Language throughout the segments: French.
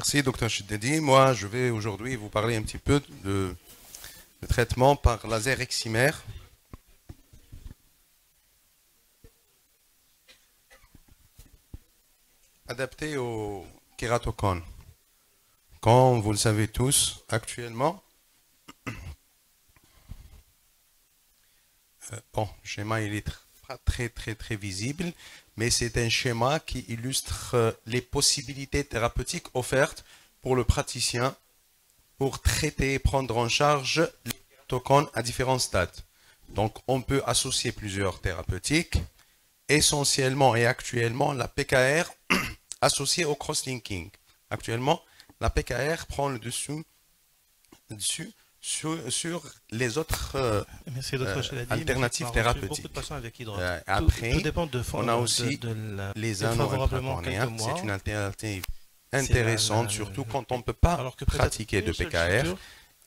Merci, docteur Chiddedi. Moi, je vais aujourd'hui vous parler un petit peu de traitement par laser excimer. Adapté au kératocone. Comme vous le savez tous, actuellement, bon, le schéma il est pas très visible, mais c'est un schéma qui illustre les possibilités thérapeutiques offertes pour le praticien pour traiter et prendre en charge les kératocones à différents stades. Donc, on peut associer plusieurs thérapeutiques, essentiellement et actuellement la PKR associée au crosslinking. Actuellement, la PKR prend le dessus sur les autres alternatives thérapeutiques. Après, on a aussi les anneaux intracornéens. C'est une alternative intéressante, surtout quand on ne peut pas pratiquer de PKR.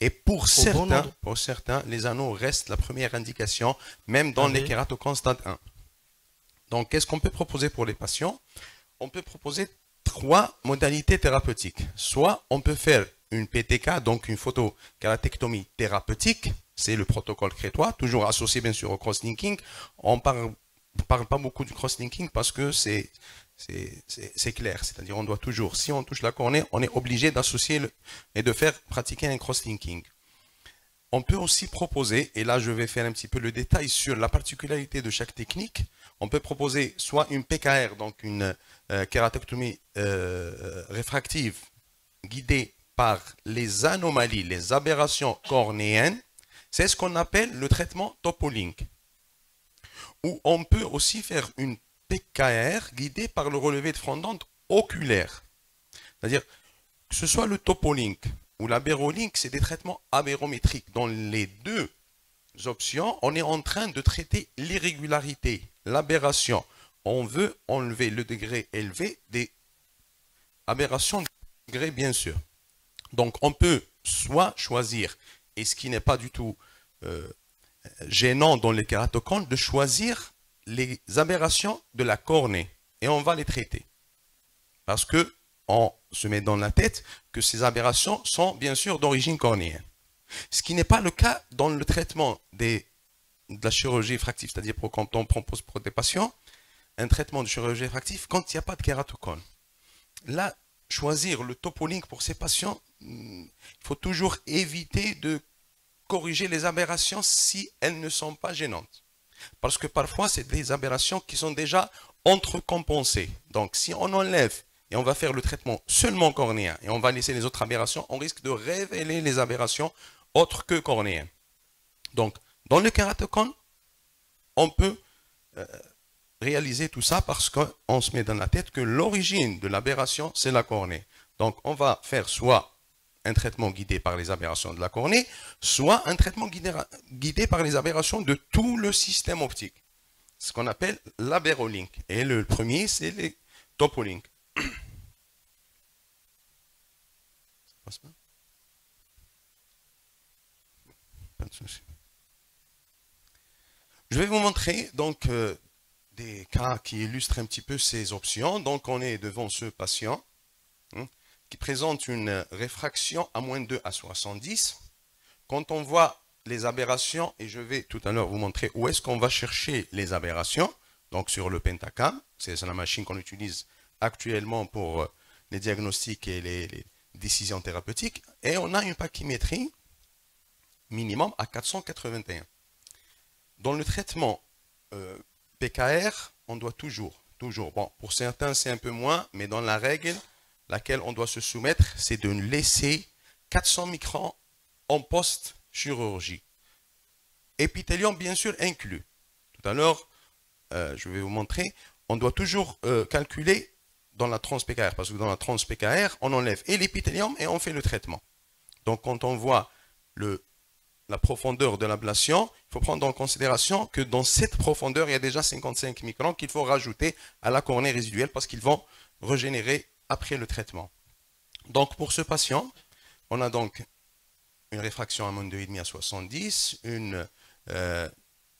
Et pour certains, les anneaux restent la première indication, même dans les kératocones stade 1. Donc, qu'est-ce qu'on peut proposer pour les patients? On peut proposer 3 modalités thérapeutiques. Soit on peut faire une PTK, donc une photokératectomie thérapeutique, c'est le protocole crétois, toujours associé bien sûr au crosslinking. On ne parle pas beaucoup du crosslinking parce que c'est clair, c'est-à-dire on doit toujours, si on touche la cornée, on est obligé d'associer et de faire pratiquer un crosslinking. On peut aussi proposer, et là je vais faire un petit peu le détail sur la particularité de chaque technique, on peut proposer soit une PKR, donc une kératectomie réfractive guidée par les anomalies, les aberrations cornéennes, c'est ce qu'on appelle le traitement TopoLink. Ou on peut aussi faire une PKR guidée par le relevé de fondante oculaire. C'est-à-dire que ce soit le TopoLink ou l'Aberolink, c'est des traitements abérométriques. Dans les deux options, on est en train de traiter l'irrégularité, l'aberration. On veut enlever le degré élevé des aberrations de degré, bien sûr. Donc, on peut soit choisir, et ce qui n'est pas du tout gênant dans les kératocones, de choisir les aberrations de la cornée et on va les traiter. Parce que on se met dans la tête que ces aberrations sont bien sûr d'origine cornéenne. Ce qui n'est pas le cas dans le traitement de la chirurgie réfractive, c'est-à-dire quand on propose pour des patients un traitement de chirurgie réfractive quand il n'y a pas de kératocone. Là, choisir le TopoLink pour ces patients, il faut toujours éviter de corriger les aberrations si elles ne sont pas gênantes. Parce que parfois, c'est des aberrations qui sont déjà entrecompensées. Donc, si on enlève et on va faire le traitement seulement cornéen et on va laisser les autres aberrations, on risque de révéler les aberrations autres que cornéennes. Donc, dans le kératocone, on peut réaliser tout ça parce qu'on se met dans la tête que l'origine de l'aberration, c'est la cornée. Donc, on va faire soit un traitement guidé par les aberrations de la cornée, soit un traitement guidé par les aberrations de tout le système optique. Ce qu'on appelle l'Aberolink. Et le premier, c'est les TopoLink. Pas de souci. Je vais vous montrer donc des cas qui illustrent un petit peu ces options. Donc, on est devant ce patient qui présente une réfraction à moins 2 à 70. Quand on voit les aberrations, et je vais tout à l'heure vous montrer où est-ce qu'on va chercher les aberrations, donc sur le pentacam, c'est la machine qu'on utilise actuellement pour les diagnostics et les décisions thérapeutiques, et on a une pachymétrie minimum à 481. Dans le traitement PKR, on doit toujours, bon, pour certains c'est un peu moins, mais dans la règle, laquelle on doit se soumettre, c'est de laisser 400 microns en post-chirurgie. Épithélium, bien sûr, inclus. Tout à l'heure, je vais vous montrer, on doit toujours calculer dans la trans-PKR, parce que dans la trans-PKR, on enlève et l'épithélium et on fait le traitement. Donc, quand on voit la profondeur de l'ablation, il faut prendre en considération que dans cette profondeur, il y a déjà 55 microns qu'il faut rajouter à la cornée résiduelle parce qu'ils vont régénérer après le traitement. Donc, pour ce patient, on a donc une réfraction à moins de 2,5 à 70,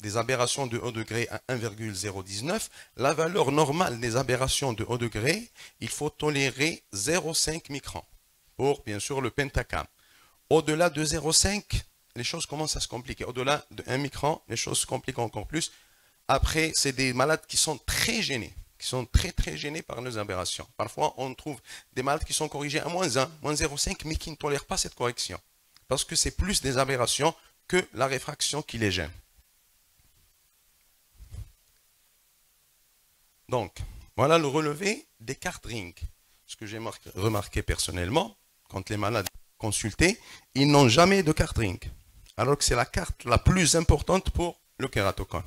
des aberrations de haut degré à 1,019. La valeur normale des aberrations de haut degré, il faut tolérer 0,5 microns. pour, bien sûr, le pentacam. Au-delà de 0,5, les choses commencent à se compliquer. Au-delà de 1 micron, les choses se compliquent encore plus. Après, c'est des malades qui sont très gênés, qui sont très gênés par nos aberrations. Parfois, on trouve des malades qui sont corrigés à -1, -0,5, mais qui ne tolèrent pas cette correction. Parce que c'est plus des aberrations que la réfraction qui les gêne. Donc, voilà le relevé des cartes ring. Ce que j'ai remarqué personnellement, quand les malades consultés, ils n'ont jamais de carte ring. Alors que c'est la carte la plus importante pour le kératocone.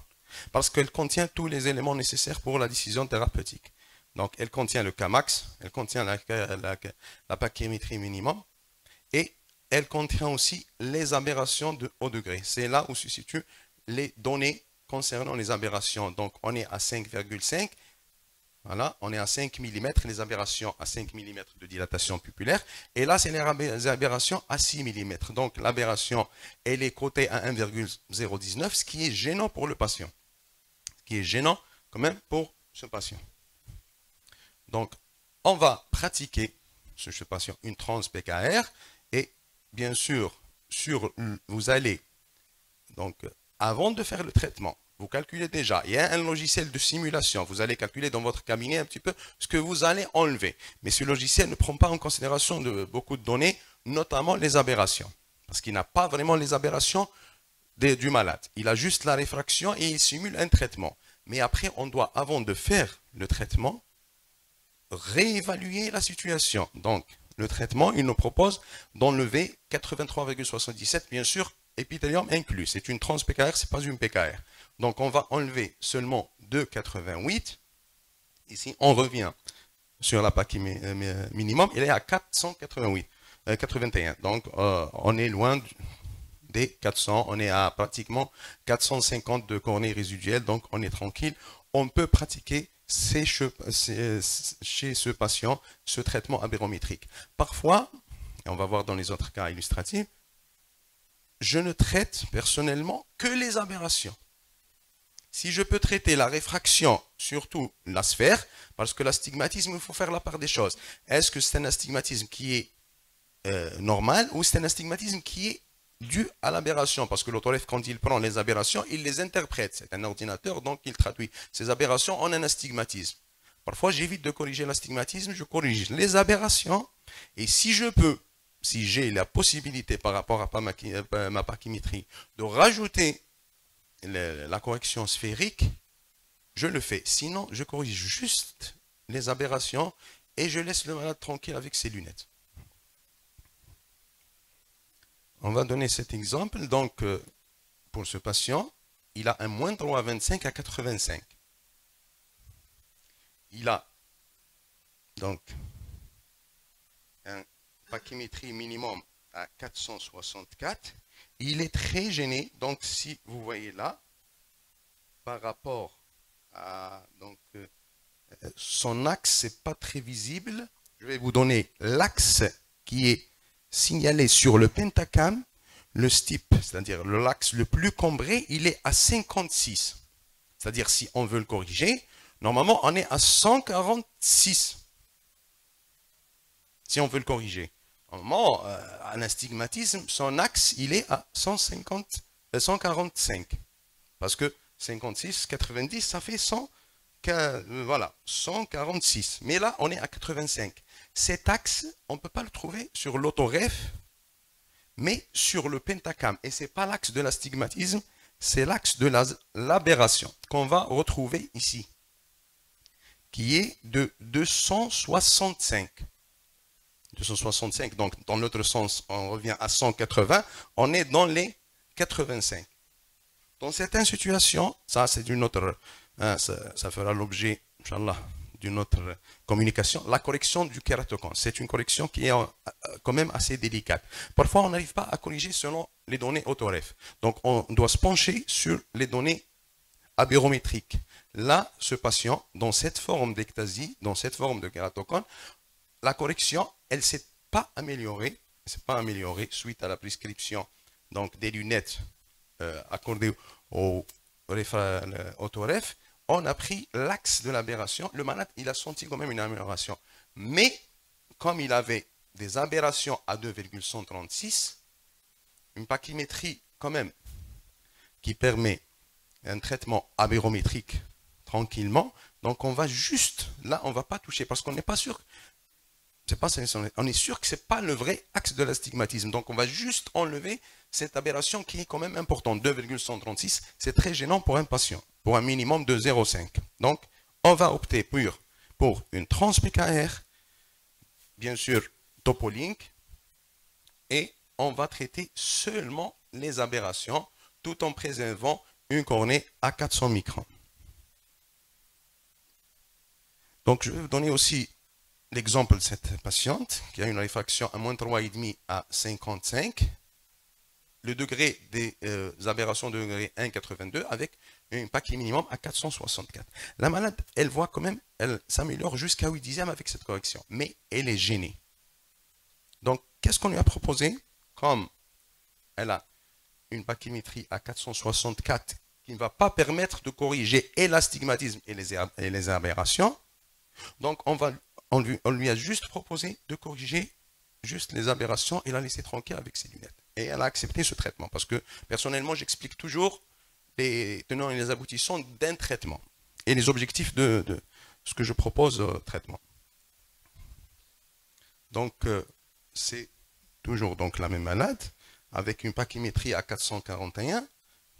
Parce qu'elle contient tous les éléments nécessaires pour la décision thérapeutique. Donc, elle contient le Kmax, elle contient la pachymétrie minimum, et elle contient aussi les aberrations de haut degré. C'est là où se situent les données concernant les aberrations. Donc, on est à 5,5. Voilà, on est à 5 mm, les aberrations à 5 mm de dilatation pupulaire. Et là, c'est les aberrations à 6 mm. Donc, l'aberration, elle est cotée à 1,019, ce qui est gênant pour le patient. Ce qui est gênant quand même pour ce patient. Donc, on va pratiquer sur ce patient une trans-PKR. Et bien sûr, vous allez, donc, avant de faire le traitement, vous calculez déjà, il y a un logiciel de simulation, vous allez calculer dans votre cabinet un petit peu ce que vous allez enlever. Mais ce logiciel ne prend pas en considération beaucoup de données, notamment les aberrations. Parce qu'il n'a pas vraiment les aberrations du malade. Il a juste la réfraction et il simule un traitement. Mais après, on doit, avant de faire le traitement, réévaluer la situation. Donc, le traitement, il nous propose d'enlever 83,77, bien sûr, épithélium inclus. C'est une trans-PKR, ce n'est pas une PKR. Donc, on va enlever seulement 2,88. Ici, on revient sur la pachymétrie minimum. Il est à 481. Donc, on est loin des 400. On est à pratiquement 450 de cornée résiduelle. Donc, on est tranquille. On peut pratiquer chez ce patient ce traitement aberrométrique. Parfois, et on va voir dans les autres cas illustratifs, je ne traite personnellement que les aberrations. Si je peux traiter la réfraction, surtout la sphère, parce que l'astigmatisme, il faut faire la part des choses. Est-ce que c'est un astigmatisme qui est normal ou c'est un astigmatisme qui est dû à l'aberration? Parce que l'autoref, quand il prend les aberrations, il les interprète. C'est un ordinateur, donc il traduit ces aberrations en un astigmatisme. Parfois, j'évite de corriger l'astigmatisme, je corrige les aberrations. Et si je peux, si j'ai la possibilité par rapport à ma pachymétrie de rajouter la correction sphérique, je le fais. Sinon, je corrige juste les aberrations et je laisse le malade tranquille avec ses lunettes. On va donner cet exemple. Donc, pour ce patient, il a un moins 3,25 à 85. Il a donc un pachymétrie minimum à 464. Il est très gêné. Donc, si vous voyez là, par rapport à son axe, n'est pas très visible. Je vais vous donner l'axe qui est signalé sur le pentacam. Le STIP, c'est-à-dire l'axe le plus cambré, il est à 56. C'est-à-dire, si on veut le corriger, normalement, on est à 146. Si on veut le corriger. Normalement, un astigmatisme, son axe, il est à 145. Parce que 56, 90, ça fait 146. Mais là, on est à 85. Cet axe, on ne peut pas le trouver sur l'autoref, mais sur le pentacam. Et ce n'est pas l'axe de l'astigmatisme, c'est l'axe de l'aberration qu'on va retrouver ici, qui est de 265. 265, donc dans l'autre sens, on revient à 180, on est dans les 85. Dans certaines situations, ça c'est une autre, ça fera l'objet, Inch'Allah, d'une autre communication, la correction du kératocone. C'est une correction qui est quand même assez délicate. Parfois, on n'arrive pas à corriger selon les données autoref. Donc, on doit se pencher sur les données aberrométriques. Là, ce patient, dans cette forme d'ectasie, dans cette forme de kératocone, la correction, elle ne s'est pas améliorée. Suite à la prescription donc, des lunettes accordées au autoref. On a pris l'axe de l'aberration. Le malade, il a senti quand même une amélioration. Mais, comme il avait des aberrations à 2,136, une pachymétrie quand même qui permet un traitement aberrométrique tranquillement. Donc on va juste, là on ne va pas toucher parce qu'on n'est pas sûr, on est sûr que ce n'est pas le vrai axe de l'astigmatisme. Donc on va juste enlever cette aberration qui est quand même importante. 2,136, c'est très gênant pour un patient, pour un minimum de 0,5. Donc on va opter pour une trans-PKR, bien sûr TopoLink, et on va traiter seulement les aberrations tout en préservant une cornée à 400 microns. Donc je vais vous donner aussi l'exemple de cette patiente qui a une réfraction à moins 3,5 à 55. Le degré des aberrations de degré 1,82 avec un paquet minimum à 464. La malade, elle voit quand même, elle s'améliore jusqu'à 8 dixièmes avec cette correction, mais elle est gênée. Donc, qu'est-ce qu'on lui a proposé? Comme elle a une pachymétrie à 464 qui ne va pas permettre de corriger et l'astigmatisme et les aberrations, donc on lui a juste proposé de corriger juste les aberrations et la laisser tranquille avec ses lunettes. Et elle a accepté ce traitement parce que personnellement, j'explique toujours les tenants et les aboutissants d'un traitement et les objectifs de ce que je propose traitement. Donc, c'est toujours donc la même malade avec une pachymétrie à 441.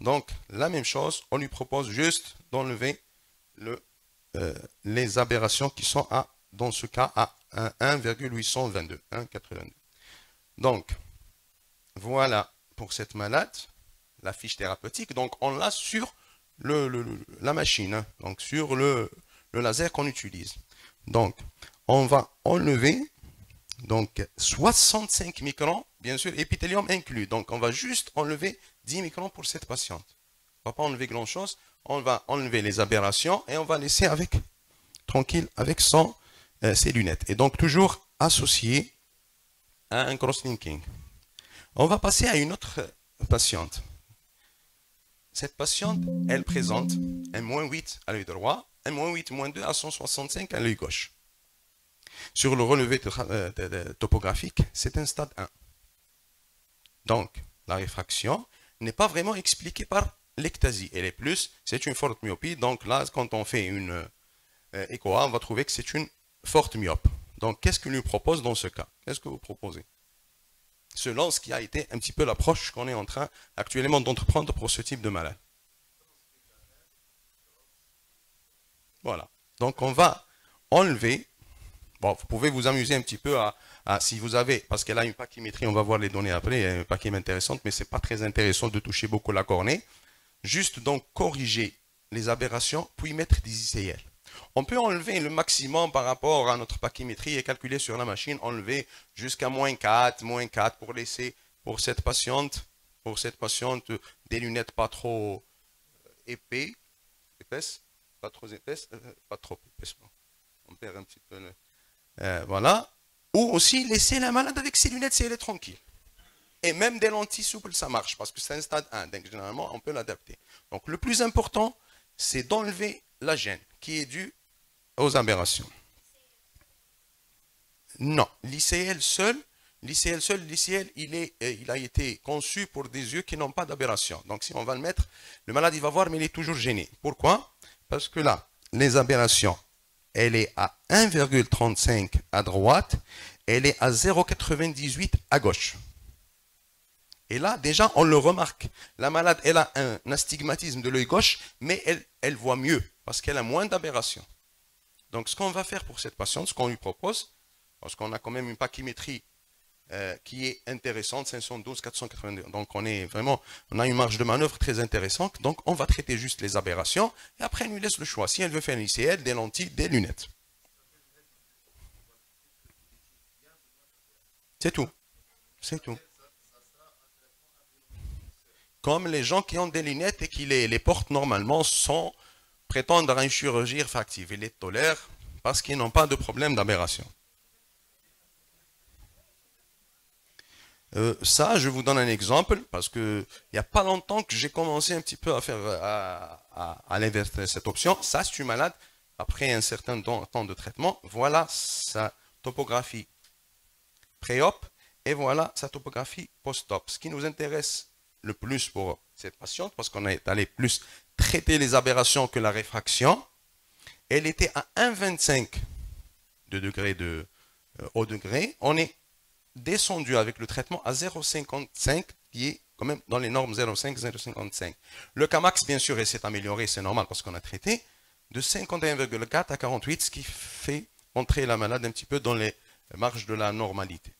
Donc, la même chose, on lui propose juste d'enlever les aberrations qui sont dans ce cas à 1,822, 1,82. Donc, voilà pour cette malade, la fiche thérapeutique. Donc, on l'a sur la machine, hein, donc sur le laser qu'on utilise. Donc, on va enlever donc 65 microns, bien sûr, épithélium inclus. Donc, on va juste enlever 10 microns pour cette patiente. On ne va pas enlever grand-chose. On va enlever les aberrations et on va laisser tranquille avec ses lunettes. Et donc, toujours associé à un cross-linking. On va passer à une autre patiente. Cette patiente, elle présente un -8 à l'œil droit, un -8, -2 à 165 à l'œil gauche. Sur le relevé topographique, c'est un stade 1. Donc, la réfraction n'est pas vraiment expliquée par l'ectasie. Elle est plus, c'est une forte myopie. Donc là, quand on fait une écho-A, on va trouver que c'est une forte myope. Donc, qu'est-ce que nous propose dans ce cas? Qu'est-ce que vous proposez? Selon ce qui a été un petit peu l'approche qu'on est en train actuellement d'entreprendre pour ce type de malade. Voilà. Donc, on va enlever. Bon, vous pouvez vous amuser un petit peu si vous avez, parce qu'elle a une pachymétrie, on va voir les données après, il y a une pachymétrie intéressante, mais ce n'est pas très intéressant de toucher beaucoup la cornée. Juste donc corriger les aberrations, puis mettre des ICL. On peut enlever le maximum par rapport à notre pachymétrie et calculer sur la machine, enlever jusqu'à -4 pour laisser pour cette patiente des lunettes pas trop épaisses, pas trop épaisses, pas trop épaisses. On perd un petit peu voilà. Ou aussi laisser la malade avec ses lunettes si elle est tranquille. Et même des lentilles souples, ça marche parce que c'est un stade 1. Donc généralement, on peut l'adapter. Donc le plus important, c'est d'enlever la gêne qui est due aux aberrations. Non, l'ICL seul, il a été conçu pour des yeux qui n'ont pas d'aberration. Donc si on va le mettre, le malade il va voir, mais il est toujours gêné. Pourquoi? Parce que là, les aberrations, elle est à 1,35 à droite, elle est à 0,98 à gauche. Et là, déjà, on le remarque. La malade, elle a un astigmatisme de l'œil gauche, mais elle voit mieux parce qu'elle a moins d'aberrations. Donc, ce qu'on va faire pour cette patiente, ce qu'on lui propose, parce qu'on a quand même une pachymétrie qui est intéressante, 512, 482. Donc, on a une marge de manœuvre très intéressante. Donc, on va traiter juste les aberrations et après, on lui laisse le choix. Si elle veut faire un ICL, des lentilles, des lunettes. C'est tout. C'est tout. Comme les gens qui ont des lunettes et qui les portent normalement sans prétendre à une chirurgie réfractive. Ils les tolèrent parce qu'ils n'ont pas de problème d'aberration. Ça, je vous donne un exemple parce qu'il n'y a pas longtemps que j'ai commencé un petit peu à faire à l'inverse de cette option. Ça, c'est une malade après un certain temps de traitement. Voilà sa topographie pré-op, et voilà sa topographie post-op. Ce qui nous intéresse le plus pour cette patiente, parce qu'on est allé plus traiter les aberrations que la réfraction, elle était à 1,25 de degré au degré. On est descendu avec le traitement à 0,55, qui est quand même dans les normes 0,5, 0,55. Le Kmax, bien sûr, s'est amélioré, c'est normal parce qu'on a traité, de 51,4 à 48, ce qui fait entrer la malade un petit peu dans les marges de la normalité.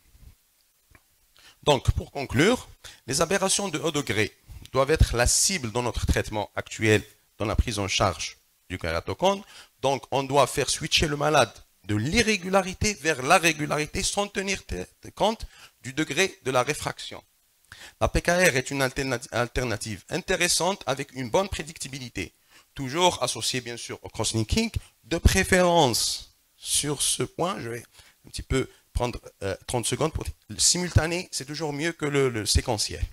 Donc, pour conclure, les aberrations de haut degré doivent être la cible dans notre traitement actuel, dans la prise en charge du kératoconde. Donc, on doit faire switcher le malade de l'irrégularité vers la régularité sans tenir compte du degré de la réfraction. La PKR est une alternative intéressante avec une bonne prédictibilité, toujours associée bien sûr au cross-linking. De préférence, sur ce point, je vais un petit peu prendre 30 secondes pour dire, le simultané, c'est toujours mieux que le séquentiel.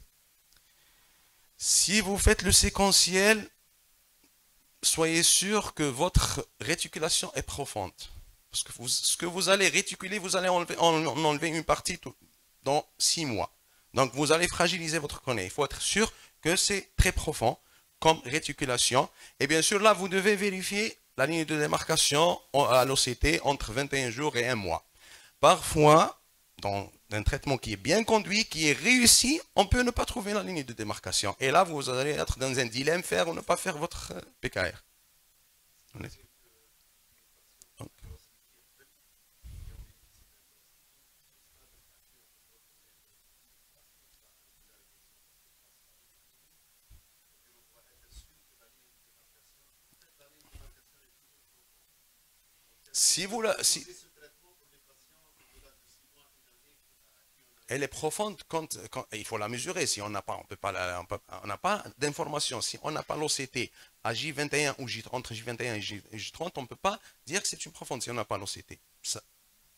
Si vous faites le séquentiel, soyez sûr que votre réticulation est profonde. Parce que ce que vous allez réticuler, vous allez enlever une partie dans 6 mois. Donc, vous allez fragiliser votre cornée. Il faut être sûr que c'est très profond comme réticulation. Et bien sûr, là, vous devez vérifier la ligne de démarcation à l'OCT entre 21 jours et 1 mois. Parfois, dans un traitement qui est bien conduit, qui est réussi, on peut ne pas trouver la ligne de démarcation. Et là, vous allez être dans un dilemme, faire ou ne pas faire votre PKR. Elle est profonde quand il faut la mesurer. Si on n'a pas, on n'a pas d'informations. Si on n'a pas l'OCT à J21 ou entre J21 et J30, on ne peut pas dire que c'est une profonde si on n'a pas l'OCT.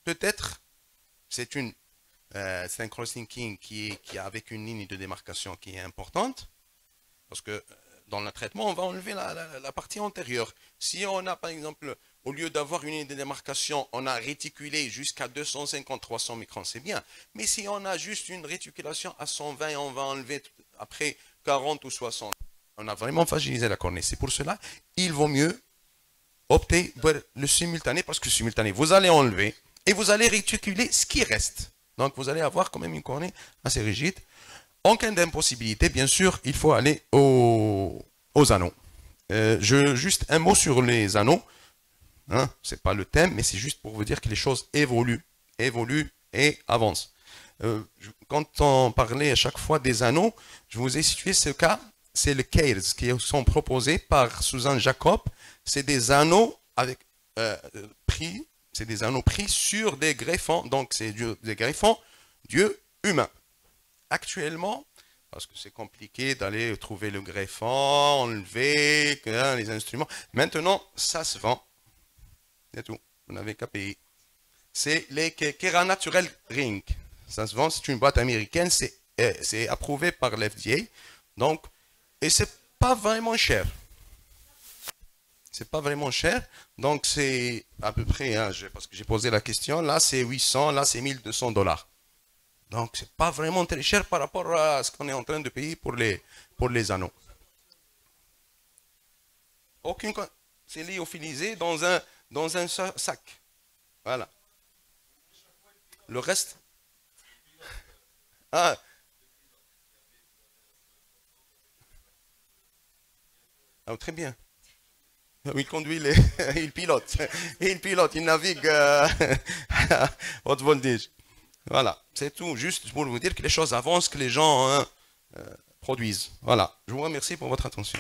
Peut-être c'est un cross-linking qui est avec une ligne de démarcation qui est importante, parce que dans le traitement, on va enlever la partie antérieure. Si on a, par exemple, au lieu d'avoir une ligne de démarcation, on a réticulé jusqu'à 250-300 microns, c'est bien. Mais si on a juste une réticulation à 120, on va enlever après 40 ou 60. On a vraiment fragilisé la cornée. C'est pour cela il vaut mieux opter pour le simultané, parce que le simultané, vous allez enlever et vous allez réticuler ce qui reste. Donc, vous allez avoir quand même une cornée assez rigide. En cas d'impossibilité, bien sûr, il faut aller aux anneaux. Juste un mot sur les anneaux. Hein, ce n'est pas le thème, mais c'est juste pour vous dire que les choses évoluent et avancent. Quand on parlait à chaque fois des anneaux, je vous ai situé ce cas, c'est le CAIRS qui sont proposés par Suzanne Jacob. C'est des anneaux avec pris sur des greffons, donc c'est des greffons d'yeux humains. Actuellement, parce que c'est compliqué d'aller trouver le greffon, enlever les instruments. Maintenant, ça se vend. C'est tout. Vous n'avez qu'à payer. C'est les Kera Natural Ring. Ça se vend, c'est une boîte américaine. C'est approuvé par l'FDA. Donc, et c'est pas vraiment cher. C'est pas vraiment cher. Donc, c'est à peu près, hein, parce que j'ai posé la question, là c'est 800, là c'est $1,200. Donc, c'est pas vraiment très cher par rapport à ce qu'on est en train de payer pour les anneaux. C'est lyophilisé dans un sac. Voilà. Le reste. Ah. Ah, très bien. Il conduit il pilote. Il navigue à haute voltage. Voilà, c'est tout. Juste pour vous dire que les choses avancent, que les gens produisent. Voilà. Je vous remercie pour votre attention.